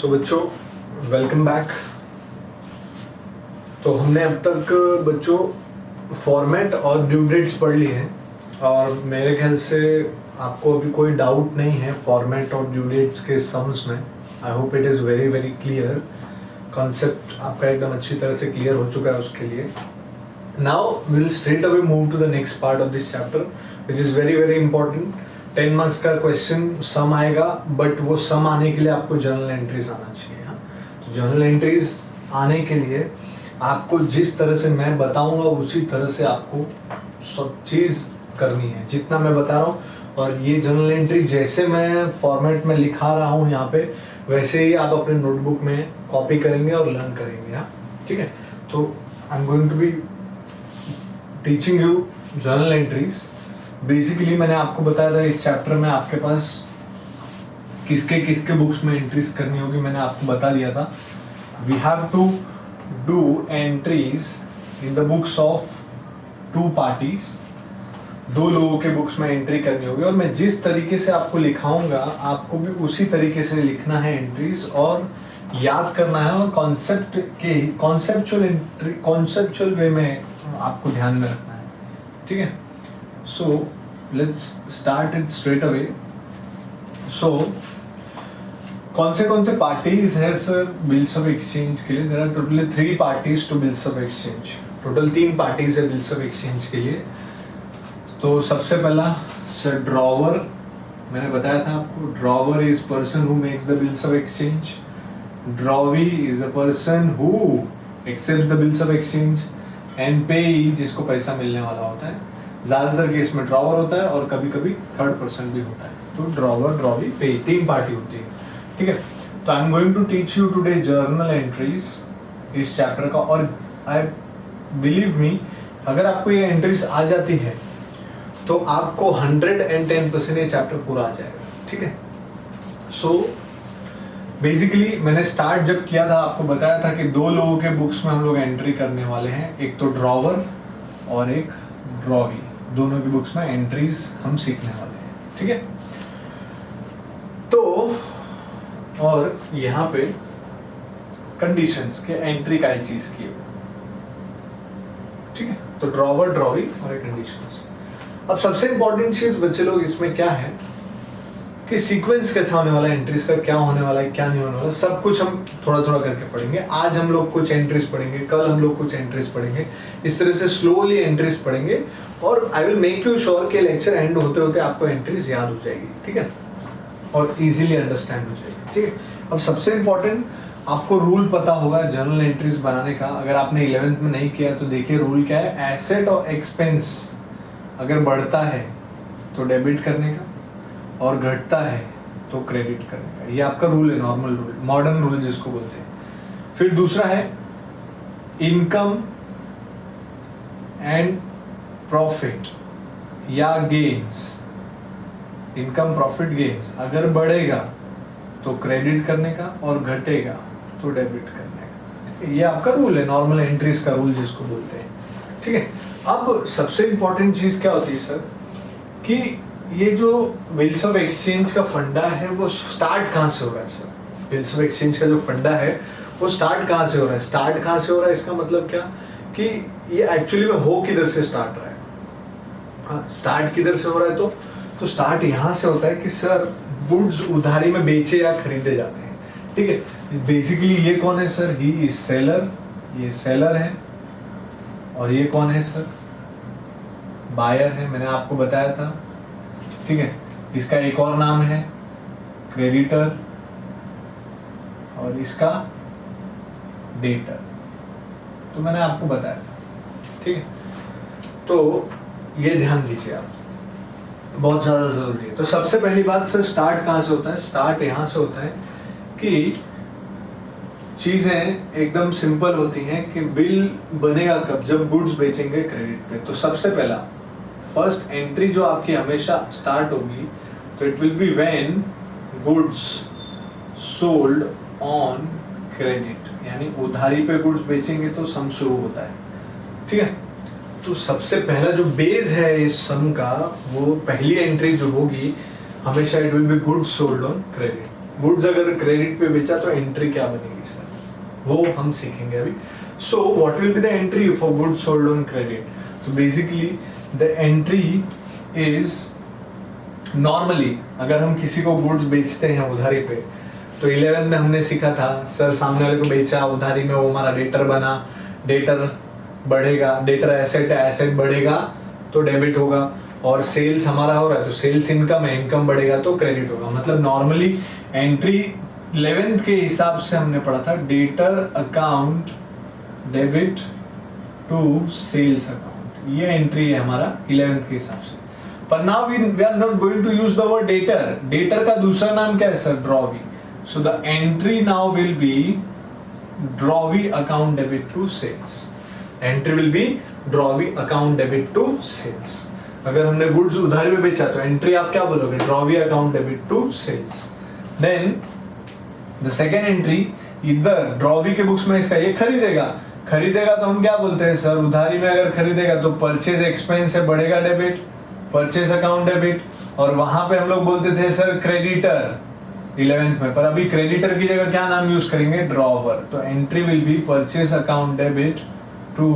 सो बच्चों, welcome back. तो हमने अब तक बच्चों फॉर्मेट और ड्यू डेट्स पढ़ लिए हैं और मेरे ख्याल से आपको अभी कोई डाउट नहीं है फॉर्मेट और ड्यू डेट्स के सम्स में। आई hope it is very very clear. Concept आपका एकदम अच्छी तरह से क्लियर हो चुका है उसके लिए। Now will straight away move to the next part of this chapter which is very very important. 10 marks का क्वेश्चन सम आएगा, बट वो सम आने के लिए आपको जर्नल एंट्रीज आना चाहिए। हाँ, तो जर्नल एंट्रीज आने के लिए आपको जिस तरह से मैं बताऊंगा उसी तरह से आपको सब चीज़ करनी है जितना मैं बता रहा हूँ। और ये जर्नल एंट्री जैसे मैं फॉर्मेट में लिखा रहा हूँ यहाँ पे, वैसे ही आप अपने नोटबुक में कॉपी करेंगे और लर्न करेंगे। हाँ, ठीक है। तो I am going to be teaching you journal entries. Basically मैंने आपको बताया था इस चैप्टर में आपके पास किसके किसके बुक्स में एंट्रीज करनी होगी, मैंने आपको बता दिया था। We have to do entries in the books of 2 parties. 2 लोगों के बुक्स में एंट्री करनी होगी और मैं जिस तरीके से आपको लिखाऊंगा आपको भी उसी तरीके से लिखना है एंट्रीज, और याद करना है, और कॉन्सेप्चुअल वे में आपको ध्यान में रखना है। ठीक है। So let's start it straight away. So कौन से पार्टीज है सर बिल्स ऑफ एक्सचेंज के लिए? There are totally 3 parties to bills of exchange. Total 3 parties है बिल्स ऑफ एक्सचेंज के लिए। तो सबसे पहला सर ड्रॉवर, मैंने बताया था आपको, drawer is person who makes the bills of exchange. Drawee is the person who accept the bills of exchange. And payee जिसको पैसा मिलने वाला होता है। ज़्यादातर केस में ड्रॉवर होता है और कभी कभी थर्ड पर्सन भी होता है। तो ड्रॉवर, ड्रॉवी, पे, 3 पार्टी होती है। ठीक है। तो I am going to teach you today journal entries इस चैप्टर का। और आई बिलीव मी, अगर आपको ये एंट्रीज आ जाती है तो आपको 110% ये चैप्टर पूरा आ जाएगा। ठीक है। सो बेसिकली मैंने स्टार्ट जब किया था आपको बताया था कि 2 लोगों के बुक्स में हम लोग एंट्री करने वाले हैं, एक तो ड्रॉवर और एक ड्रॉवी। दोनों की बुक्स में एंट्रीज हम सीखने वाले हैं। ठीक है। तो और यहाँ पे कंडीशंस के एंट्री का चीज की। ठीक है। तो ड्रॉवर, ड्रॉवी और कंडीशंस। अब सबसे इंपॉर्टेंट चीज बच्चे लोग इसमें क्या है कि सीक्वेंस कैसा होने वाला है, एंट्रीज का क्या होने वाला है, क्या नहीं होने वाला, सब कुछ हम थोड़ा थोड़ा करके पढ़ेंगे। आज हम लोग कुछ एंट्रीज पढ़ेंगे, कल हम लोग कुछ एंट्रीज पढ़ेंगे। इस तरह से स्लोली एंट्रीज पढ़ेंगे और I will make you sure कि लेक्चर एंड होते होते आपको एंट्रीज याद हो जाएगी। ठीक है। और इजीली अंडरस्टैंड हो जाएगी। ठीक है। अब सबसे इंपॉर्टेंट आपको रूल पता होगा जर्नल एंट्रीज बनाने का। अगर आपने 11th में नहीं किया तो देखिए रूल क्या है। एसेट और एक्सपेंस अगर बढ़ता है तो डेबिट करने का, और घटता है तो क्रेडिट करने का। ये आपका रूल है, नॉर्मल रूल, मॉडर्न रूल जिसको बोलते हैं। फिर दूसरा है इनकम एंड प्रॉफिट या गेन्स। इनकम, प्रॉफिट, गेन्स अगर बढ़ेगा तो क्रेडिट करने का और घटेगा तो डेबिट करने का। ये आपका रूल है, नॉर्मल एंट्रीज का रूल जिसको बोलते हैं। ठीक है। अब सबसे इंपॉर्टेंट चीज क्या होती है सर कि ये जो बिल्स ऑफ एक्सचेंज का फंडा है वो स्टार्ट कहाँ से हो रहा है सर? बिल्स ऑफ एक्सचेंज का जो फंडा है वो स्टार्ट कहाँ से हो रहा है? स्टार्ट कहाँ से हो रहा है इसका मतलब क्या कि ये एक्चुअली में हो किधर से स्टार्ट रहा है? हाँ, स्टार्ट किधर से हो रहा है? तो स्टार्ट यहाँ से होता है कि सर गुड्स उधारी में बेचे या खरीदे जाते हैं। ठीक है। बेसिकली ये कौन है सर? ही इज सेलर, ये सेलर है। और ये कौन है सर? बायर है, मैंने आपको बताया था। ठीक है। इसका एक और नाम है क्रेडिटर और इसका डेटर, तो मैंने आपको बताया था। ठीक है। तो ये ध्यान दीजिए आप, बहुत ज़्यादा ज़रूरी है। तो सबसे पहली बात सर, स्टार्ट कहाँ से होता है? स्टार्ट यहाँ से होता है कि चीज़ें एकदम सिंपल होती हैं कि बिल बनेगा कब? जब गुड्स बेचेंगे क्रेडिट पे। तो सबसे पहला फर्स्ट एंट्री जो आपकी हमेशा स्टार्ट होगी तो it will be when goods sold on credit, यानी उधारी पे गुड्स बेचेंगे तो सम शुरू होता है। ठीक है। तो सबसे पहला जो बेस है इस सम का, वो पहली एंट्री जो होगी हमेशा it will be goods sold on credit. Goods अगर क्रेडिट पे बेचा तो एंट्री क्या बनेगी सर, वो हम सीखेंगे अभी. So what will be the entry for goods sold on credit? तो basically the entry is normally अगर हम किसी को गुड्स बेचते हैं उधारी पे, तो 11 में हमने सीखा था सर, सामने वाले को बेचा उधारी में, वो हमारा डेटर बना, डेटर बढ़ेगा, डेटर एसेट है, एसेट बढ़ेगा तो डेबिट होगा, और सेल्स हमारा हो रहा है तो सेल्स इनकम है, इनकम बढ़ेगा तो क्रेडिट होगा. मतलब नॉर्मली एंट्री 11th के हिसाब से हमने पढ़ा था debtor account debit to sales account, ये एंट्री है हमारा 11th के हिसाब से. पर now we are not going to use the word debtor. Debtor का दूसरा नाम क्या है sir? Drawee. So the entry now will be drawee account debit to sales. Entry will be drawee account debit to sales. अगर हमने goods उधारी में बेचा तो एंट्री आप क्या बोलोगे? Drawee account debit to sales. Then the second entry, इधर ड्रॉवी के बुक्स में इसका ये खरीदेगा, खरीदेगा तो हम क्या बोलते हैं सर? उधारी में अगर खरीदेगा तो परचेज एक्सपेंस से बढ़ेगा डेबिट, परचेज अकाउंट डेबिट. और वहां पे हम लोग बोलते थे सर क्रेडिटर 11th में, पर अभी क्रेडिटर की जगह क्या नाम यूज करेंगे? ड्रॉवर. तो entry will be purchase account debit to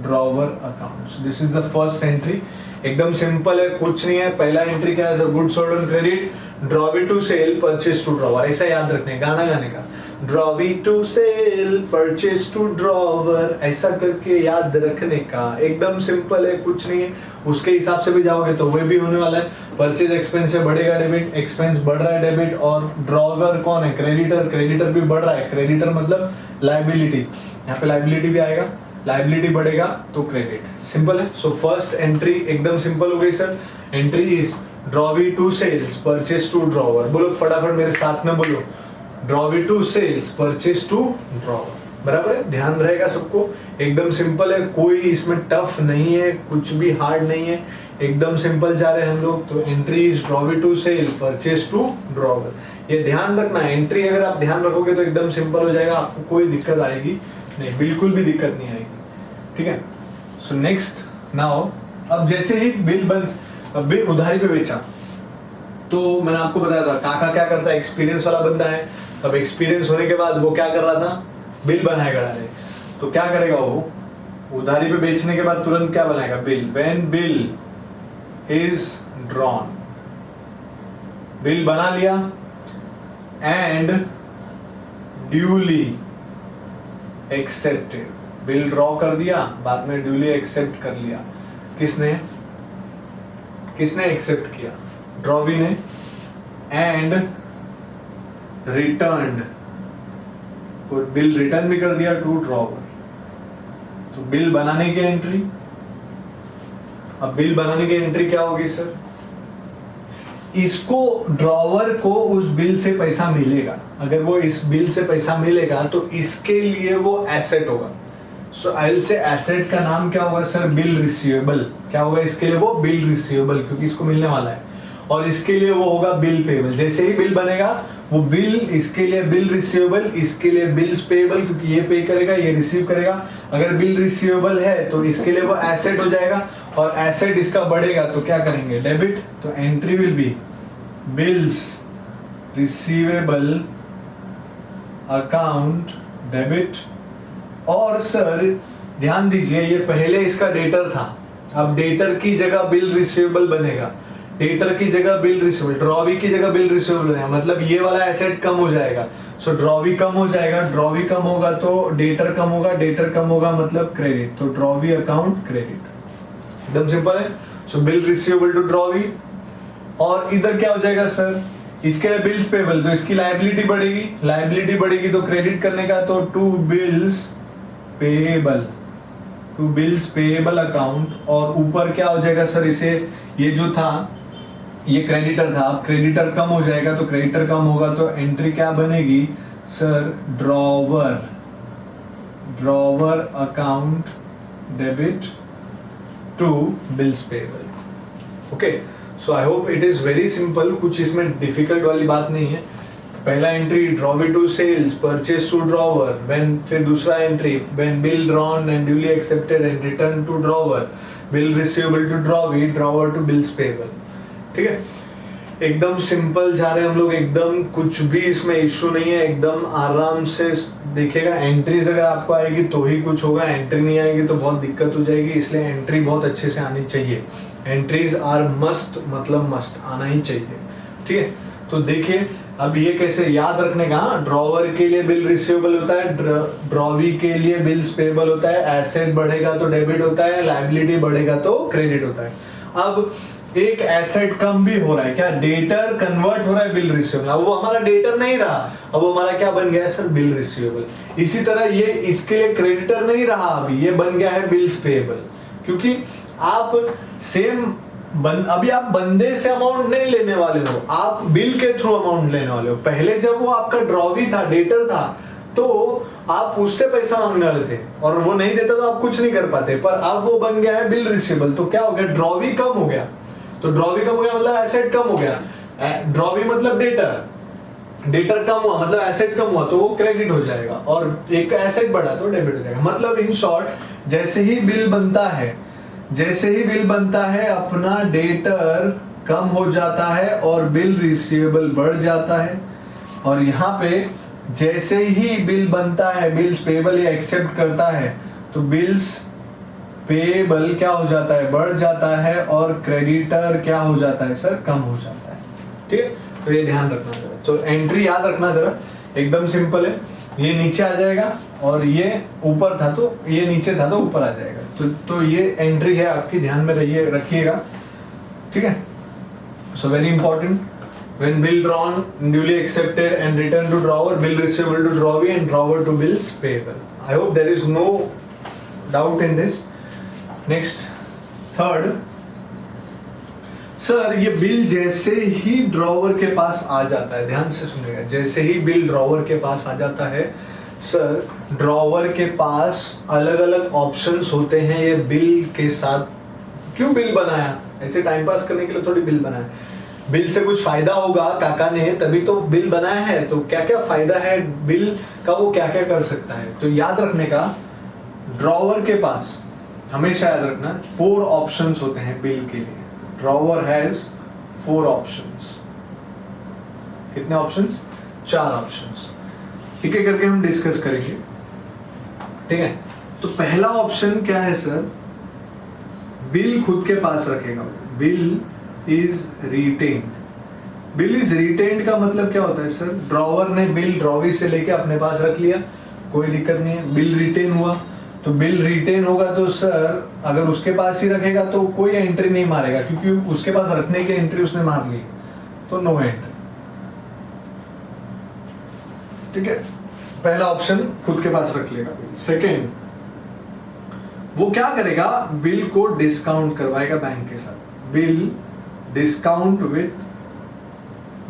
drawer account. This is the first entry. एकदम सिंपल है, कुछ नहीं है. पहला एंट्री क्या है sir? Goods sold on credit, drawee to sale, purchase to drawer. ऐसा याद रखने, गाना गाने का, drawee to sale, purchase to drawer, ऐसा करके याद रखने का. एकदम सिंपल है, कुछ नहीं है. उसके हिसाब से भी जाओगे तो वह भी होने वाला है. परचेज एक्सपेंस से बढ़ेगा डेबिट, एक्सपेंस बढ़ रहा है डेबिट, और ड्रॉवर कौन है? क्रेडिटर. क्रेडिटर भी बढ़ रहा है, क्रेडिटर मतलब लायबिलिटी, यहाँ पे लायबिलिटी भी आएगा, लायबिलिटी बढ़ेगा तो क्रेडिट. सिंपल है. सो फर्स्ट एंट्री एकदम सिंपल हो गई sir. Entry is drawee to sales, purchase to drawer. बोलो फटाफट मेरे साथ में बोलो, drawee to sales, purchase to drawer. बराबर है, ध्यान रहेगा सबको. एकदम सिंपल है, कोई इसमें टफ नहीं है, कुछ भी हार्ड नहीं है, एकदम सिंपल जा रहे हैं हम लोग. तो entry is drawee to sale, purchase to drawer. ये ध्यान रखना है. एंट्री अगर आप ध्यान रखोगे तो एकदम सिंपल हो जाएगा, आपको कोई दिक्कत आएगी नहीं, बिल्कुल भी दिक्कत नहीं आएगी. ठीक है. सो नेक्स्ट नाउ, अब जैसे ही बिल उधारी पे बेचा तो मैंने आपको बताया था काका क्या करता है, एक्सपीरियंस वाला बंदा है. अब एक्सपीरियंस होने के बाद वो क्या कर रहा था? बिल बनाएगा डायरेक्ट. तो क्या करेगा वो? उधारी पे बेचने के बाद तुरंत क्या बनाएगा? Bill. When bill is drawn, bill बना लिया and duly accepted. Bill draw कर दिया, बाद में ड्यूली एक्सेप्ट कर लिया. किसने एक्सेप्ट किया? ड्रॉवी ने. एंड रिटर्न्ड, बिल रिटर्न भी कर दिया टू ड्रॉवर. तो बिल बनाने की एंट्री. अब बिल बनाने की एंट्री क्या होगी सर? इसको ड्रॉवर को उस बिल से पैसा मिलेगा. अगर वो इस बिल से पैसा मिलेगा तो इसके लिए वो एसेट होगा. सो आई विल से एसेट का नाम क्या होगा सर? Bill receivable. क्या होगा इसके लिए? वो बिल रिसीवेबल, क्योंकि इसको मिलने वाला है. और इसके लिए वो होगा बिल पेबल. जैसे ही बिल बनेगा वो बिल, इसके लिए बिल रिसीवेबल, इसके लिए बिल्स पेबल, क्योंकि ये पे करेगा, ये रिसीव करेगा. अगर बिल रिसीवेबल है तो इसके लिए वो एसेट हो जाएगा, और एसेट इसका बढ़ेगा तो क्या करेंगे? डेबिट. तो entry will B bills receivable account debit. और सर ध्यान दीजिए, ये पहले इसका डेटर था, अब डेटर की जगह बिल रिसीवेबल बनेगा. डेटर की जगह बिल रिसीवेबल, ड्रॉवी की जगह बिल रिसीवेबल बनेगा. मतलब ये वाला एसेट कम हो जाएगा. सो ड्रॉवी कम हो जाएगा, ड्रॉवी कम होगा तो डेटर कम होगा, डेटर कम होगा मतलब क्रेडिट. तो ड्रॉवी अकाउंट क्रेडिट. एकदम सिंपल है. सो बिल रिसीवेबल टू ड्रॉवी. और इधर क्या हो जाएगा सर? इसके लिए बिल्स पेबल, तो इसकी लायबिलिटी बढ़ेगी. लायबिलिटी बढ़ेगी तो क्रेडिट करने का, तो to bills payable, to bills payable account. और ऊपर क्या हो जाएगा सर? इसे, ये जो था ये क्रेडिटर था, अब क्रेडिटर कम हो जाएगा, तो क्रेडिटर कम होगा तो एंट्री क्या बनेगी sir? Drawer account debit to bills payable. Okay. So I hope it is very simple, कुछ इसमें डिफिकल्ट वाली बात नहीं है. पहला entry drawee to sales, purchase to drawer. When, फिर दूसरा entry when bill drawn and duly accepted and return to drawer, bill receivable to drawee, drawer to bills payable. ठीक है. एकदम सिंपल जा रहे हैं हम लोग, एकदम कुछ भी इसमें इश्यू नहीं है, एकदम आराम से देखिएगा। एंट्रीज अगर आपको आएगी तो ही कुछ होगा, एंट्री नहीं आएगी तो बहुत दिक्कत हो जाएगी, इसलिए एंट्री बहुत अच्छे से आनी चाहिए। एंट्रीज आर मस्ट, मतलब मस्ट आना ही चाहिए, ठीक है। तो देखिए अब ये कैसे याद रखने का, ड्रॉवर के लिए बिल रिसीवेबल होता है, ड्रॉवी के लिए बिल्स पेबल होता है, एसेट बढ़ेगा तो डेबिट होता है, लायबिलिटी बढ़ेगा तो क्रेडिट होता है। अब एक एसेट कम भी हो रहा है, क्या डेटर कन्वर्ट हो रहा है बिल रिसीवेबल, अब वो हमारा डेटर नहीं रहा, अब वो हमारा क्या बन गया है सर, बिल रिसीवेबल। इसी तरह ये इसके लिए क्रेडिटर नहीं रहा, अभी ये बन गया है बिल्स पेएबल, क्योंकि आप सेम अभी आप बंदे से अमाउंट नहीं लेने वाले हो, आप बिल के थ्रू अमाउंट लेने वाले हो। पहले जब वो आपका ड्रॉवी था, डेटर था, तो आप उससे पैसा मांगने वाले थे और वो नहीं देता तो आप कुछ नहीं कर पाते, पर अब वो बन गया है बिल रिसीवेबल, तो क्या हो गया, ड्रॉवी कम हो गया। तो ड्रॉवी कम हो गया मतलब एसेट कम हो गया, ड्रॉवी मतलब डेटर, डेटर कम हुआ मतलब एसेट कम हुआ, तो वो क्रेडिट हो जाएगा, और एक एसेट बढ़ा तो डेबिट हो जाएगा। मतलब इन शॉर्ट जैसे ही बिल बनता है, जैसे ही बिल बनता है अपना डेटर कम हो जाता है और बिल रिसीवेबल बढ़ जाता है, और यहाँ पे जैसे ही बिल बनता है, बिल्स पेबल ये एक्सेप्ट करता है, तो बिल्स पेबल क्या हो जाता है, बढ़ जाता है, और क्रेडिटर क्या हो जाता है सर, कम हो जाता है, ठीक है। तो ये ध्यान रखना जरा, तो एंट्री याद रखना जरा, एकदम सिंपल है। ये नीचे आ जाएगा और ये ऊपर था तो ये नीचे था तो ऊपर आ जाएगा, तो ये एंट्री है आपकी, ध्यान में रखिएगा, ठीक है। So very important, when bill drawn, duly accepted and returned to drawer, bill receivable to drawee and drawer to bills payable. I hope there is no doubt in this. Next, third, sir ये bill जैसे ही drawer के पास आ जाता है, ध्यान से सुनिएगा, जैसे ही bill drawer के पास आ जाता है सर, ड्रॉवर के पास अलग अलग ऑप्शंस होते हैं ये बिल के साथ। क्यों बिल बनाया, ऐसे टाइम पास करने के लिए थोड़ी बिल बनाया, बिल से कुछ फायदा होगा काका ने तभी तो बिल बनाया है, तो क्या क्या फायदा है बिल का, वो क्या क्या कर सकता है। तो याद रखने का, ड्रॉवर के पास हमेशा याद रखना 4 ऑप्शंस होते हैं बिल के लिए। Drawer has 4 options. कितने ऑप्शंस, 4 ऑप्शंस, ठीक है, करके हम डिस्कस करेंगे, ठीक है। तो पहला ऑप्शन क्या है सर, बिल खुद के पास रखेगा, bill is retained. Bill is retained का मतलब क्या होता है सर, ड्रॉवर ने बिल ड्रॉवी से लेके अपने पास रख लिया, कोई दिक्कत नहीं है, बिल रिटेन हुआ, तो बिल रिटेन होगा तो सर अगर उसके पास ही रखेगा तो कोई एंट्री नहीं मारेगा, क्योंकि उसके पास रखने की एंट्री उसने मार ली, तो नो एंट्री, ठीक है। पहला ऑप्शन खुद के पास रख लेगा बिल। सेकेंड, वो क्या करेगा, बिल को डिस्काउंट करवाएगा बैंक के साथ, बिल डिस्काउंट विथ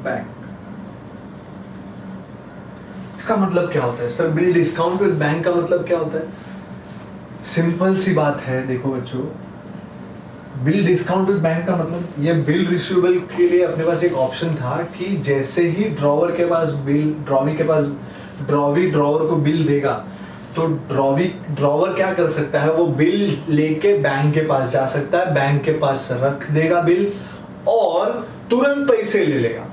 बैंक। इसका मतलब क्या होता है sir, bill discount with bank का मतलब क्या होता है, सिंपल सी बात है, देखो बच्चों, बिल डिस्काउंट विद बैंक का मतलब, ये बिल रिसीवेबल के लिए अपने पास एक ऑप्शन था कि जैसे ही ड्रॉवर के पास बिल, ड्रॉवी के पास, ड्रॉवी ड्रॉवर को बिल देगा, तो ड्रॉवर क्या कर सकता है, वो बिल लेके बैंक के पास जा सकता है, बैंक के पास रख देगा बिल और तुरंत पैसे ले लेगा,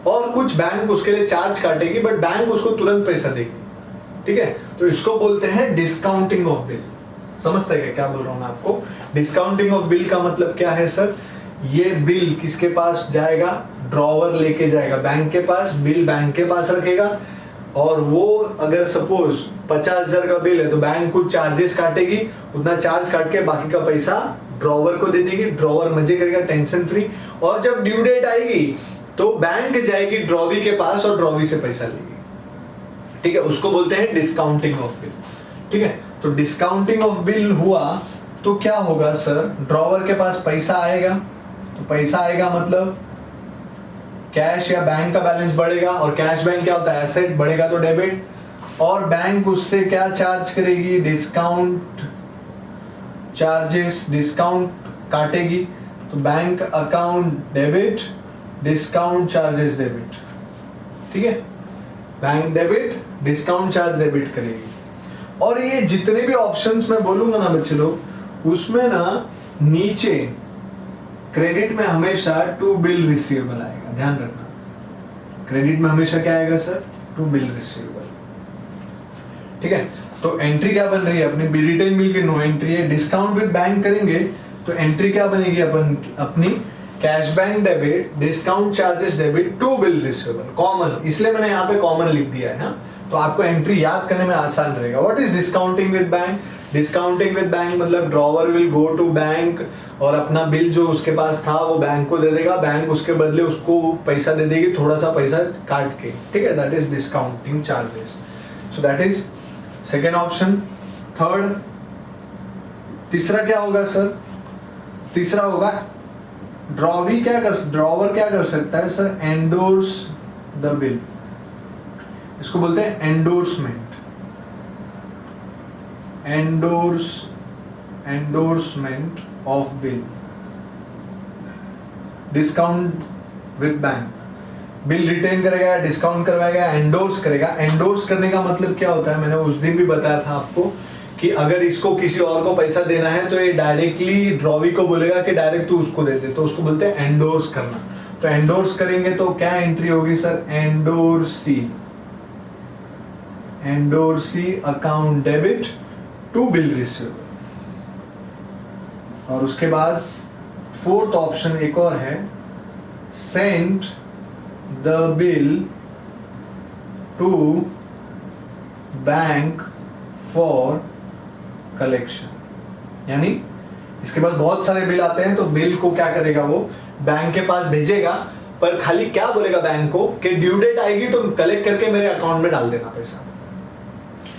और कुछ बैंक उसके लिए चार्ज काटेगी बट बैंक उसको तुरंत पैसा देगी, ठीक है। तो इसको बोलते हैं डिस्काउंटिंग ऑफ बिल। समझते हैं क्या बोल रहा हूं मैं आपको, डिस्काउंटिंग ऑफ बिल का मतलब क्या है सर, ये बिल किसके पास जाएगा, ड्रॉवर लेके जाएगा बैंक के पास, बिल बैंक के पास रखेगा, और वो अगर सपोज 50,000 का बिल है तो बैंक कुछ चार्जेस काटेगी, उतना चार्ज काट के बाकी का पैसा ड्रॉवर को दे देगी, ड्रॉवर मजे करेगा टेंशन फ्री, और जब ड्यू डेट आएगी तो बैंक जाएगी ड्रॉवी के पास और ड्रॉवी से पैसा लेगी, ठीक है। उसको बोलते हैं डिस्काउंटिंग ऑफ बिल, ठीक है। तो डिस्काउंटिंग ऑफ बिल हुआ तो क्या होगा सर, ड्रॉवर के पास पैसा आएगा, तो पैसा आएगा मतलब कैश या बैंक का बैलेंस बढ़ेगा, और कैश बैंक क्या होता है, एसेट, बढ़ेगा तो डेबिट, और बैंक उससे क्या चार्ज करेगी, डिस्काउंट चार्जेस, डिस्काउंट काटेगी, तो bank account debit, discount charges debit, ठीक है। Bank debit, discount charge debit करेगी, और ये जितने भी ऑप्शंस मैं बोलूंगा ना बच्चे लोग, उसमें ना नीचे क्रेडिट में हमेशा टू बिल रिसीवेबल आएगा, ध्यान रखना, क्रेडिट में हमेशा क्या आएगा सर, टू बिल रिसीवेबल। ठीक है, तो एंट्री क्या बन रही है अपनी, रिटेन बिल की नो एंट्री है। डिस्काउंट विद बैंक करेंगे तो एंट्री क्या बनेगी अपनी cash bank debit, discount charges debit to bill receivable, common, इसलिए मैंने यहाँ पे कॉमन लिख दिया है ना, तो आपको एंट्री याद करने में आसान रहेगा। What is discounting with bank? Discounting with bank मतलब drawer will go to bank और अपना बिल जो उसके पास था वो बैंक को दे देगा, बैंक उसके बदले उसको पैसा दे देगी, थोड़ा सा पैसा काट के। ठीक है, that is discounting charges. So that is second option. Third, तीसरा क्या होगा सर? तीसरा होगा ड्रॉवर क्या कर सकता है सर, एंडोर्स द बिल, इसको बोलते हैं endorsement, endorsement of bill. Discount with bank, bill retain करेगा, डिस्काउंट करवाएगा, एंडोर्स करेगा। एंडोर्स करने का मतलब क्या होता है, मैंने उस दिन भी बताया था आपको कि अगर इसको किसी और को पैसा देना है तो ये डायरेक्टली ड्रॉवी को बोलेगा कि डायरेक्ट तू उसको दे दे, तो उसको बोलते हैं एंडोर्स करना। तो एंडोर्स करेंगे तो क्या एंट्री होगी sir, endorsee account debit to bill receivable. और उसके बाद फोर्थ ऑप्शन एक और है, send the bill to bank for collection. यानी इसके बाद बहुत सारे बिल आते हैं तो बिल को क्या करेगा, वो बैंक के पास भेजेगा, पर खाली क्या बोलेगा बैंक को कि ड्यू डेट आएगी तो कलेक्ट करके मेरे अकाउंट में डाल देना पैसा।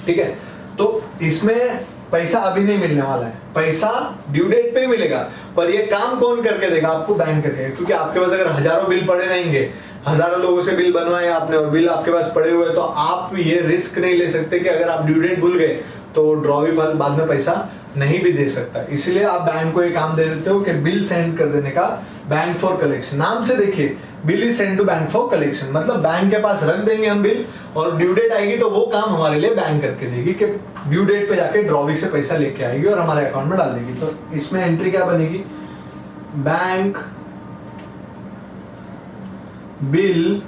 ठीक है, तो इसमें पैसा अभी नहीं मिलने वाला है, पैसा ड्यू डेट पे ही मिलेगा, पर ये काम कौन करके देगा, आपको बैंक करेगा। क्योंकि आपके पास अगर हजारों बिल पड़े रहेंगे, हजारों लोगों से बिल बनवाए आपने और बिल आपके पास पड़े हुए, तो आप ये रिस्क नहीं ले सकते कि अगर आप ड्यू डेट भूल गए तो ड्रॉवी बाद में पैसा नहीं भी दे सकता। इसलिए आप बैंक को ये काम दे देते हो कि बिल सेंड कर देने का, बैंक फॉर कलेक्शन। नाम से देखिए, bill is send to bank for collection, मतलब बैंक के पास रख देंगे हम बिल और ड्यू डेट आएगी तो वो काम हमारे लिए बैंक करके देगी कि ड्यू डेट पे जाके ड्रॉवी से पैसा लेके आएगी और हमारे अकाउंट में डाल देगी। तो इसमें एंट्री क्या बनेगी, bank bill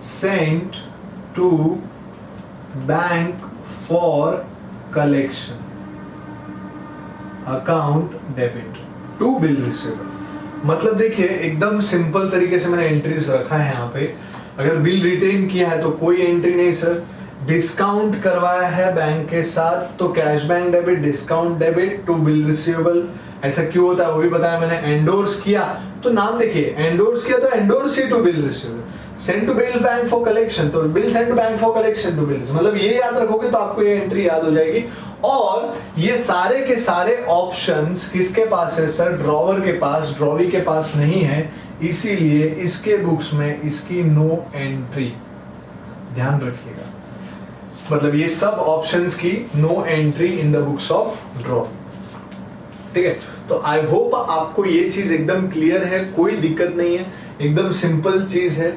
sent to bank for collection account debit to bill receivable. मतलब देखिए एकदम सिंपल तरीके से मैंने एंट्रीज रखा है यहाँ पे। अगर बिल रिटेन किया है तो कोई एंट्री नहीं सर, डिस्काउंट करवाया है बैंक के साथ तो cash bank debit, discount debit to bill receivable. ऐसा क्यों होता है वो भी बताया मैंने। एंडोर्स किया तो नाम देखिए, एंडोर्स किया तो endorse to bill receivable, send to bill bank for collection तो bill send to bank for collection to bill, मतलब ये याद रखोगे तो आपको ये एंट्री याद हो जाएगी। और ये सारे के सारे ऑप्शंस किसके पास है सर, ड्रॉवर के पास, ड्रॉवी के पास नहीं है, इसीलिए इसके बुक्स में इसकी नो एंट्री, ध्यान रखिएगा। मतलब ये सब ऑप्शंस की no entry in the books of draw. ठीक है, तो आई होप आपको ये चीज एकदम क्लियर है, कोई दिक्कत नहीं है, एकदम सिंपल चीज है,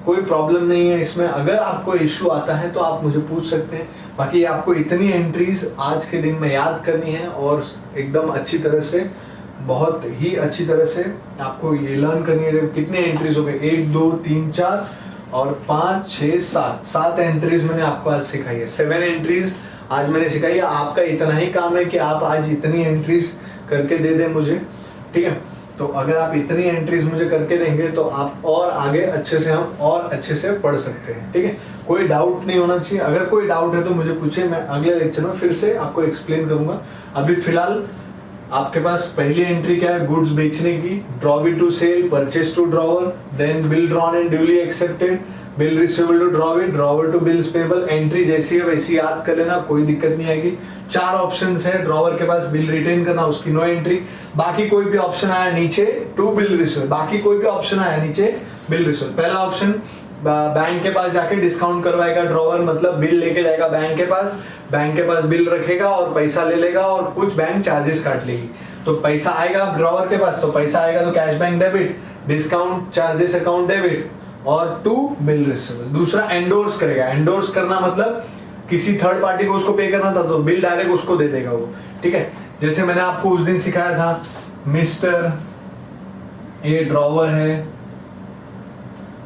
कोई प्रॉब्लम नहीं है इसमें। अगर आपको इश्यू आता है तो आप मुझे पूछ सकते हैं। बाकी आपको इतनी एंट्रीज आज के दिन में याद करनी है और एकदम अच्छी तरह से, बहुत ही अच्छी तरह से आपको ये लर्न करनी है। कितने एंट्रीज हो गए, 1 2 3 4 और 5 6 7 एंट्रीज मैंने आपको आज सिखाई है। 7 एंट्रीज आज मैंने सिखाई है। आपका इतना ही काम है कि आप आज इतनी एंट्रीज करके दे दें मुझे। ठीक है, तो अगर आप इतनी एंट्रीज मुझे करके देंगे तो आप और आगे अच्छे से, हम और अच्छे से पढ़ सकते हैं। ठीक है, कोई डाउट नहीं होना चाहिए। अगर कोई डाउट है तो मुझे पूछिए, मैं अगले लेक्चर में फिर से आपको एक्सप्लेन करूंगा। अभी फिलहाल आपके पास पहली एंट्री क्या है, गुड्स बेचने की, drawee to sale, purchase to drawer, then bill drawn and duly accepted, bill receivable to drawee, drawer to bills payable. Entry जैसी है वैसी याद कर लेना, कोई दिक्कत नहीं आएगी। 4 ऑप्शंस है, ड्रॉवर के पास बिल रिटेन करना, उसकी नो एंट्री। बाकी कोई भी ऑप्शन आया नीचे टू बिल रिसीवेबल, बाकी कोई भी ऑप्शन आया नीचे बिल रिसीवेबल। पहला ऑप्शन बैंक के पास जाके डिस्काउंट करवाएगा ड्रॉवर, मतलब बिल लेके जाएगा बैंक के पास बिल रखेगा और पैसा ले लेगा और कुछ बैंक चार्जेस काट लेगी। तो पैसा आएगा ड्रॉवर के पास, तो पैसा आएगा तो cash bank debit, discount charges account debit और टू बिल रिसीवेबल। दूसरा एंडोर्स करेगा। एंडोर्स करना मतलब किसी थर्ड पार्टी को उसको पे करना था तो बिल डायरेक्ट उसको दे देगा वो। ठीक है, जैसे मैंने आपको उस दिन सिखाया था, मिस्टर ए ड्रॉवर है,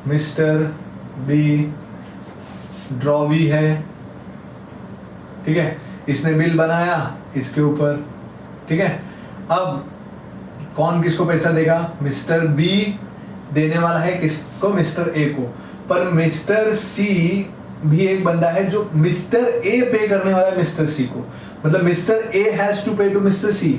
मिस्टर बी ड्रॉवी है, ठीक है, इसने बिल बनाया इसके ऊपर, ठीक है। अब कौन किसको पैसा देगा, मिस्टर बी देने वाला है किसको, मिस्टर ए को, पर मिस्टर सी भी एक बंदा है जो मिस्टर ए पे करने वाला है मिस्टर सी को, मतलब mister A has to pay to mister C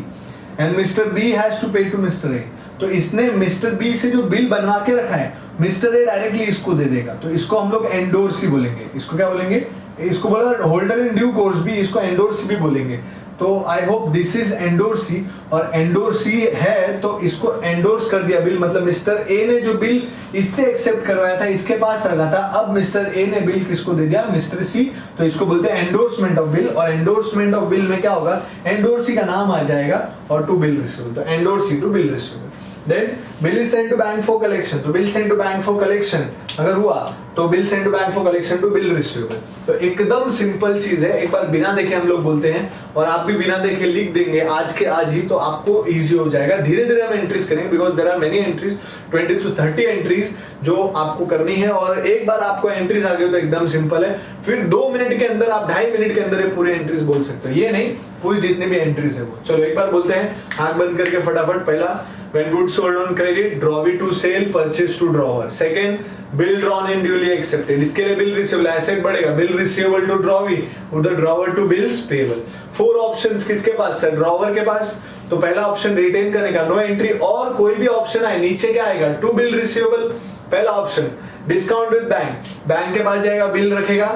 and mister B has to pay to mister A. तो इसने मिस्टर बी से जो बिल बनवा के रखा है मिस्टर ए डायरेक्टली इसको दे देगा, तो इसको हम लोग एंडोर्सी बोलेंगे। इसको क्या बोलेंगे, इसको बोला होल्डर इन ड्यू कोर्स भी, इसको एंडोर्सी भी बोलेंगे। तो I hope this is endorsee, और एंडोर्सी है तो इसको एंडोर्स कर दिया बिल, मतलब मिस्टर ए ने जो बिल इससे एक्सेप्ट करवाया था इसके पास रखा था, अब मिस्टर ए ने बिल किसको दे दिया, मिस्टर सी, तो इसको बोलते हैं एंडोर्समेंट ऑफ बिल। और एंडोर्समेंट ऑफ बिल में क्या होगा, एंडोर्सी का नाम आ जाएगा और टू बिल रिसीवेबल, तो endorsee to bill receivable. Then bill is sent to bank for collection, तो bill sent to bank for collection अगर हुआ तो bill sent to bank for collection to bill receivable। तो एकदम सिंपल चीज है, एक बार बिना देखे हम लोग बोलते हैं, और आप भी बिना देखे लिख देंगे आज के आज ही, तो आपको इजी हो जाएगा। धीरे धीरे हम एंट्रीज करेंगे because there are many entries, 20 to 30 entries जो आपको करनी है, और एक बार आपको एंट्रीज आ गई तो एकदम सिंपल है, फिर 2 मिनट के अंदर आप 2.5 मिनट के अंदर ये पूरी एंट्रीज बोल सकते हो, ये नहीं पूरी जितनी भी एंट्रीज है वो। चलो एक बार बोलते हैं आंख बंद करके फटाफट। पहला, when goods sold on credit, drawee to sale, purchase to drawer। Second, bill drawn and duly accepted, इसके लिए bill receivable, एसेट बढ़ेगा, bill receivable to drawee, उधर drawer to bills payable। 4 options किसके पास है, ड्रॉवर के पास। तो पहला ऑप्शन रिटेन करने का, नो एंट्री, और कोई भी ऑप्शन आए नीचे क्या आएगा, टू बिल रिसीवेबल पहला option. Discount with bank, bank के पास जाएगा, बिल रखेगा,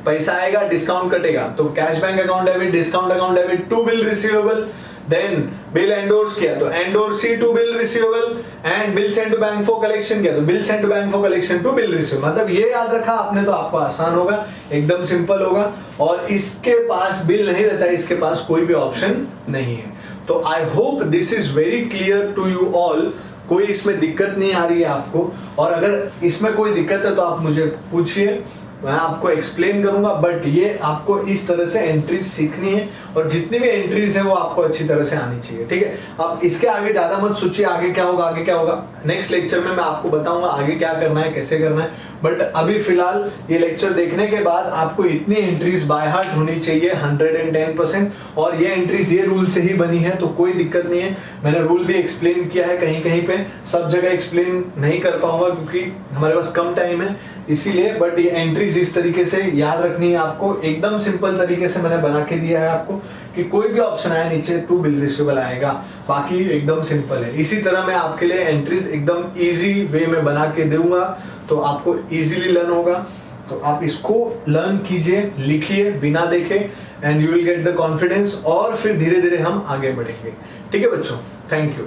पैसा आएगा, डिस्काउंट कटेगा, तो cash bank account debit, discount account debit, to bill receivable. Then bill endorse किया तो endorsee to bill receivable, and bill send to bank for collection किया तो bill send to bank for collection to bill receivable. मतलब ये याद रखा आपने तो आपको आसान होगा, एकदम सिंपल होगा। और इसके पास बिल नहीं रहता है, इसके पास कोई भी ऑप्शन नहीं है। तो I hope this is very clear to you all, कोई इसमें दिक्कत नहीं आ रही है आपको, और अगर इसमें कोई दिक्कत है तो आप मुझे पूछिए, मैं आपको एक्सप्लेन करूंगा। बट ये आपको इस तरह से एंट्रीज सीखनी है, और जितनी भी एंट्रीज है वो आपको अच्छी तरह से आनी चाहिए, ठीक है। अब इसके आगे ज्यादा मत सोचिए आगे क्या होगा, आगे क्या होगा, नेक्स्ट लेक्चर में मैं आपको बताऊंगा आगे क्या करना है, कैसे करना है। बट अभी फिलहाल ये लेक्चर देखने के बाद आपको इतनी एंट्रीज बाय हार्ट होनी चाहिए 110%, और ये एंट्रीज ये रूल से ही बनी है, तो कोई दिक्कत नहीं है। मैंने रूल भी एक्सप्लेन किया है, कहीं कहीं पे सब जगह एक्सप्लेन नहीं कर पाऊंगा क्योंकि हमारे पास कम टाइम है, इसीलिए। बट ये एंट्रीज इस तरीके से याद रखनी है आपको, एकदम सिंपल तरीके से मैंने बना के दिया है आपको कि कोई भी ऑप्शन आए नीचे टू बिल रिसीवेबल आएगा, बाकी एकदम सिंपल है। इसी तरह मैं आपके लिए एंट्रीज एकदम इजी वे में बना के दूंगा, तो आपको इजीली लर्न होगा। तो आप इसको लर्न कीजिए, लिखिए बिना देखे, and you will get the confidence, और फिर धीरे धीरे हम आगे बढ़ेंगे, ठीक है बच्चों। Thank you.